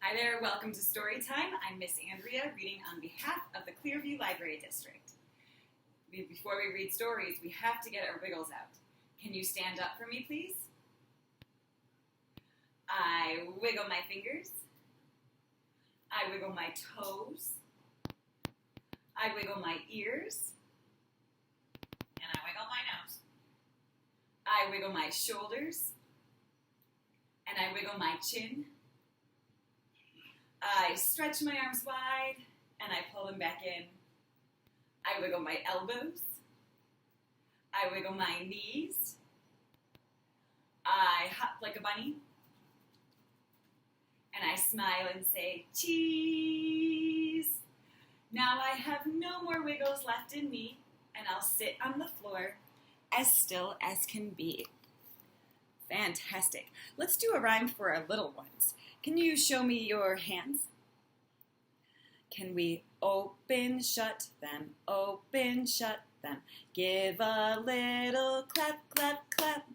Hi there, welcome to Storytime. I'm Miss Andrea, reading on behalf of the Clearview Library District. Before we read stories, we have to get our wiggles out. Can you stand up for me, please? I wiggle my fingers. I wiggle my toes. I wiggle my ears. And I wiggle my nose. I wiggle my shoulders. And I wiggle my chin. I stretch my arms wide, and I pull them back in. I wiggle my elbows. I wiggle my knees. I hop like a bunny. And I smile and say, cheese. Now I have no more wiggles left in me, and I'll sit on the floor as still as can be. Fantastic. Let's do a rhyme for our little ones. Can you show me your hands? Can we open, shut them, open, shut them? Give a little clap, clap, clap.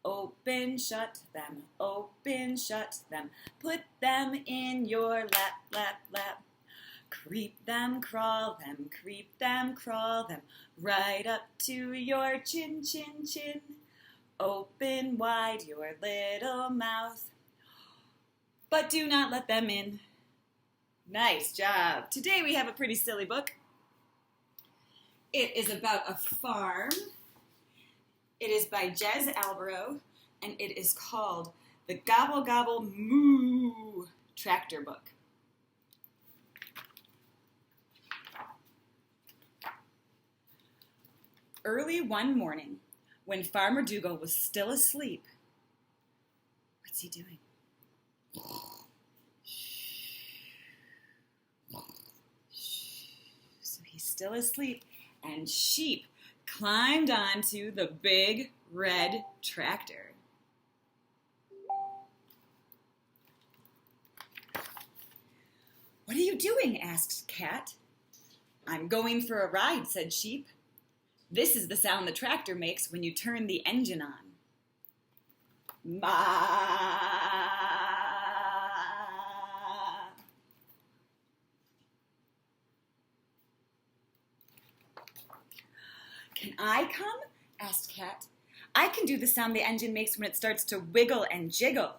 Open, shut them, open, shut them. Put them in your lap, lap, lap. Creep them, crawl them, creep them, crawl them. Right up to your chin, chin, chin. Open wide your little mouth, but do not let them in. Nice job. Today we have a pretty silly book. It is about a farm. It is by Alborough, and it is called the Gobble, Gobble, Mooooo Tractor Book. Early one morning, when Farmer Dougal was still asleep, what's he doing? So he's still asleep, and sheep climbed onto the big red tractor. What are you doing? Asked Cat. I'm going for a ride, said Sheep. This is the sound the tractor makes when you turn the engine on. Ma. Can I come? Asked Cat. I can do the sound the engine makes when it starts to wiggle and jiggle.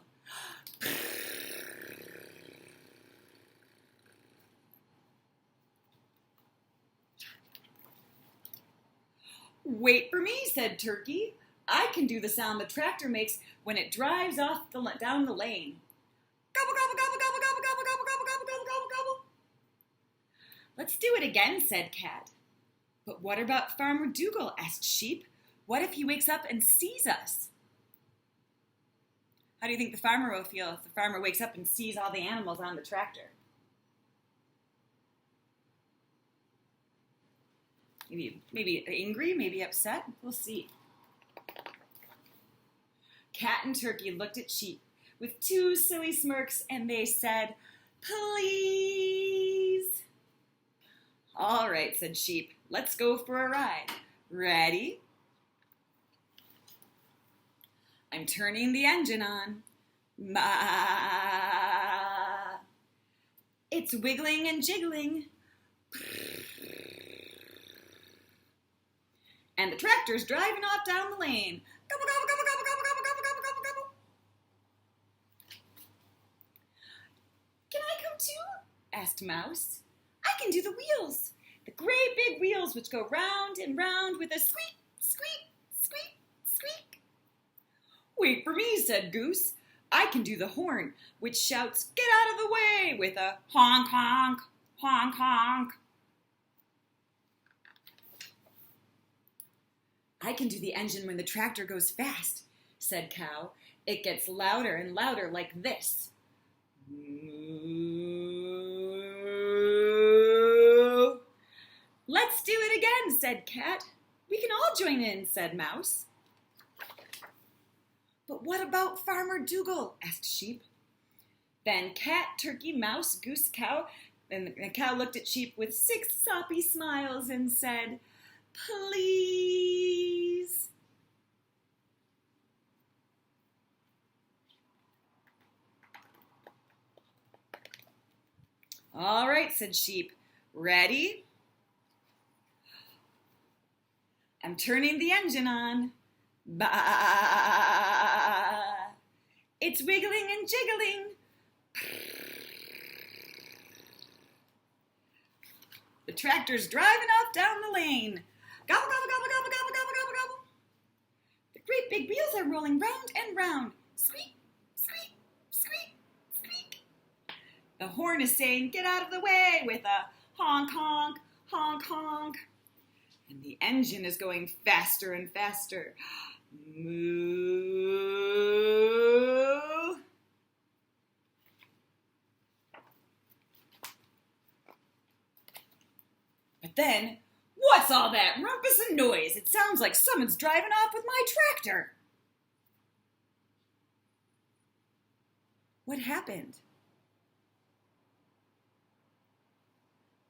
Wait for me, said Turkey. I can do the sound the tractor makes when it drives off down the lane. Gobble, gobble, gobble, gobble, gobble, gobble, gobble, gobble, gobble, gobble, gobble, gobble. Let's do it again, said Cat. But what about Farmer Dougal? Asked Sheep. What if he wakes up and sees us? How do you think the farmer will feel if the farmer wakes up and sees all the animals on the tractor? Maybe angry, maybe upset. We'll see. Cat and Turkey looked at Sheep with two silly smirks, and they said, please. All right, said Sheep. Let's go for a ride. Ready? I'm turning the engine on. Ma. It's wiggling and jiggling. And the tractor's driving off down the lane. Gobble, gobble, gobble, gobble, gobble, gobble, gobble, gobble, gobble, gobble. Can I come too? Asked Mouse. I can do the wheels. The great big wheels which go round and round with a squeak, squeak, squeak, squeak. Wait for me, said Goose. I can do the horn which shouts, get out of the way, with a honk, honk, honk, honk. I can do the engine when the tractor goes fast, said Cow. It gets louder and louder like this. Let's do it again, said Cat. We can all join in, said Mouse. But what about Farmer Dougal? Asked Sheep. Then Cat, Turkey, Mouse, Goose, Cow, and the cow looked at Sheep with 6 soppy smiles and said, please. All right, said Sheep. Ready? I'm turning the engine on. Bah! It's wiggling and jiggling. The tractor's driving off down the lane. Gobble, gobble, gobble, gobble, gobble, gobble, gobble, gobble. The great big wheels are rolling round and round. Squeak, squeak, squeak, squeak. The horn is saying, get out of the way, with a honk, honk, honk, honk. And the engine is going faster and faster. Moo. But then, what's all that rumpus and noise? It sounds like someone's driving off with my tractor. What happened?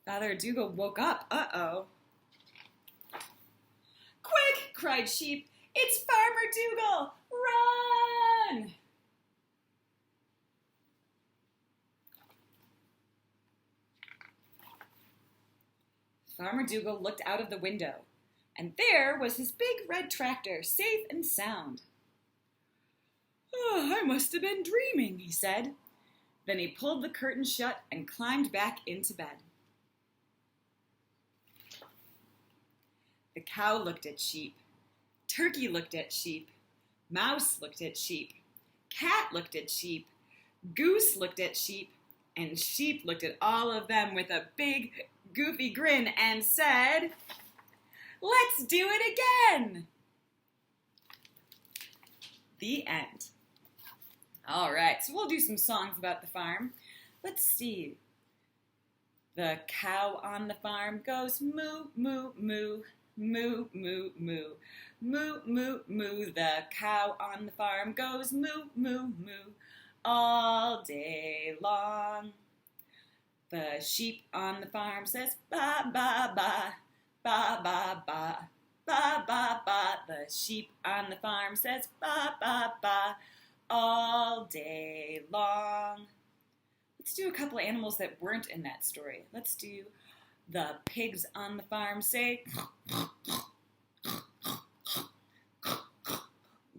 Father Dougal woke up. Uh-oh. Quick, cried Sheep. It's Farmer Dougal. Run! Farmer Dougal looked out of the window, and there was his big red tractor, safe and sound. Oh, I must have been dreaming, he said. Then he pulled the curtain shut and climbed back into bed. The cow looked at Sheep. Turkey looked at Sheep. Mouse looked at Sheep. Cat looked at Sheep. Goose looked at Sheep. And Sheep looked at all of them with a big, goofy grin and said, let's do it again. The end. All right, so we'll do some songs about the farm. Let's see. The cow on the farm goes moo, moo, moo, moo, moo, moo, moo, moo, moo. The cow on the farm goes moo, moo, moo, all day long. The sheep on the farm says ba, ba, ba, ba, ba, ba, ba, ba, ba. The sheep on the farm says ba, ba, ba, all day long. Let's do a couple of animals that weren't in that story. Let's do the pigs on the farm say.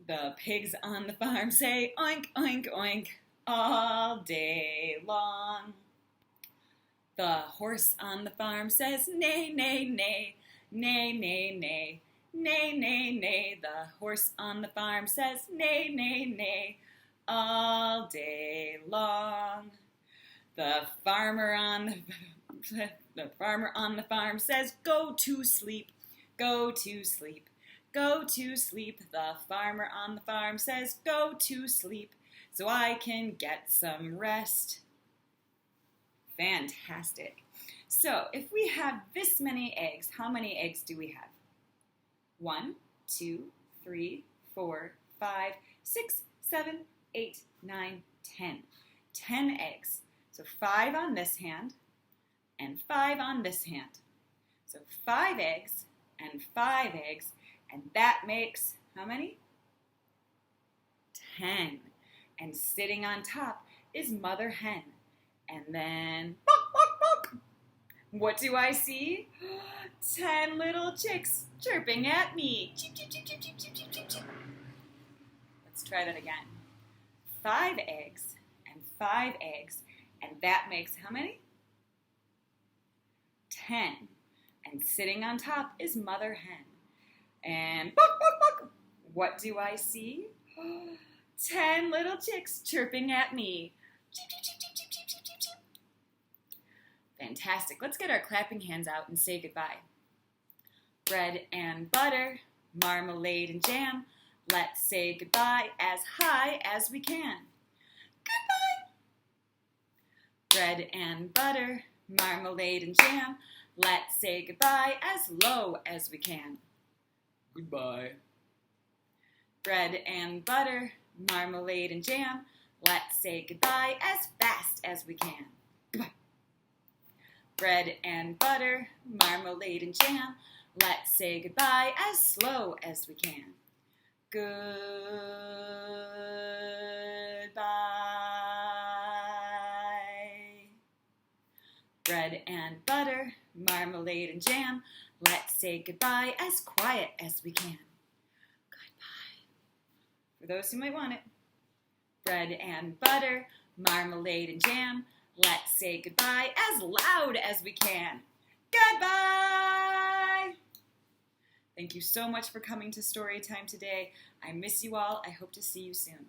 The pigs on the farm say oink, oink, oink, all day long. The horse on the farm says neigh, neigh, neigh, neigh, neigh, neigh, neigh, neigh, neigh. The horse on the farm says neigh, neigh, neigh, all day long. The farmer on the farm says go to sleep, go to sleep, go to sleep. The farmer on the farm says go to sleep so I can get some rest. Fantastic. So if we have this many eggs, how many eggs do we have? 1, 2, 3, 4, 5, 6, 7, 8, 9, 10. 10 eggs. So 5 on this hand and 5 on this hand. So 5 eggs and 5 eggs, and that makes how many? 10. And sitting on top is Mother Hen. And then, bonk, bonk, bonk. What do I see? 10 little chicks chirping at me. Cheep, cheep, cheep, cheep, cheep, cheep, cheep, cheep, cheep. Let's try that again. 5 eggs and 5 eggs, and that makes how many? 10. And sitting on top is Mother Hen. And bonk, bonk, bonk. What do I see? 10 little chicks chirping at me. Cheep, cheep, cheep, cheep, cheep, cheep, cheep, cheep, cheep. Fantastic. Let's get our clapping hands out and say goodbye. Bread and butter, marmalade and jam. Let's say goodbye as high as we can. Goodbye. Bread and butter, marmalade and jam. Let's say goodbye as low as we can. Goodbye. Bread and butter, marmalade and jam. Let's say goodbye as fast as we can. Goodbye. Bread and butter, marmalade and jam. Let's say goodbye as slow as we can. Goodbye. Bread and butter, marmalade and jam. Let's say goodbye as quiet as we can. Goodbye. For those who might want it. Bread and butter, marmalade and jam. Let's say goodbye as loud as we can. Goodbye! Thank you so much for coming to Storytime today. I miss you all. I hope to see you soon.